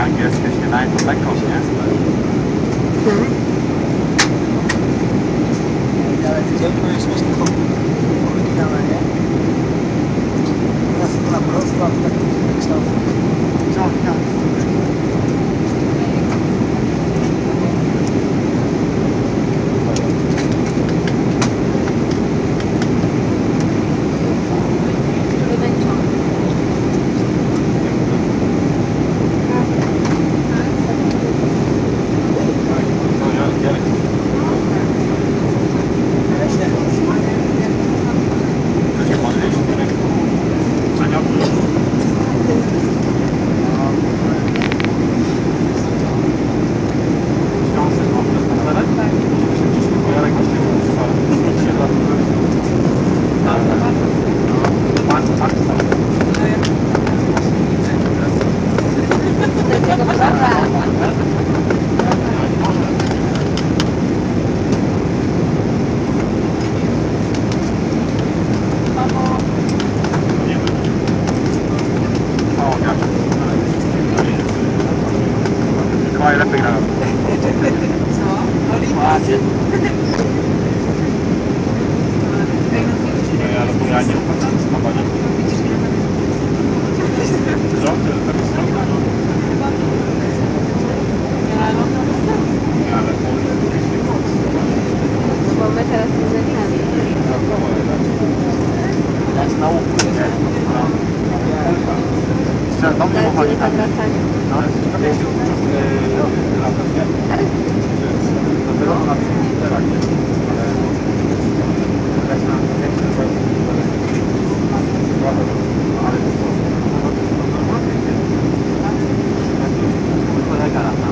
angielskie śniadanie to lekko, nie? Ale widziałem, no jest właśnie oryginalne, nie? Teraz na prosto, a tak kształt. Lepiej grałem. Ale bo ja nie upadam z kampanii. Rok, tak jest rok. Ale Bo my teraz nie zagramy. Ja z nauku jest. do mnie Teraz chłopaki nie tam. zawracanie. No, ale to wiecie, latem, nie? Dopiero na teraz jest. Ale jak na większe kolega lata.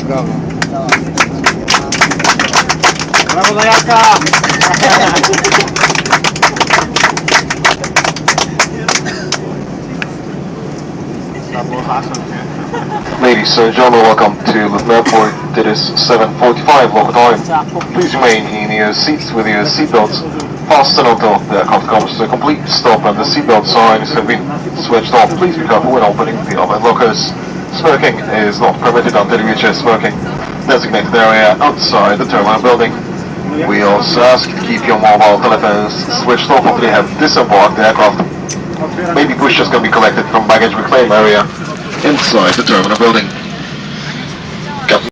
Brawo. Brawo dla Janka! Trzeba było hasłem, nie? Ladies and gentlemen, welcome to Luton Airport. It is 7:45 local time. Please remain in your seats with your seatbelts fastened until the aircraft comes to a complete stop and the seatbelt signs have been switched off. Please be careful when opening the overhead lockers. Smoking is not permitted until you reach a smoking designated area outside the terminal building. We also ask you to keep your mobile telephones switched off until you have disembarked the aircraft. Baby pushers can be collected from baggage reclaim area inside the terminal building.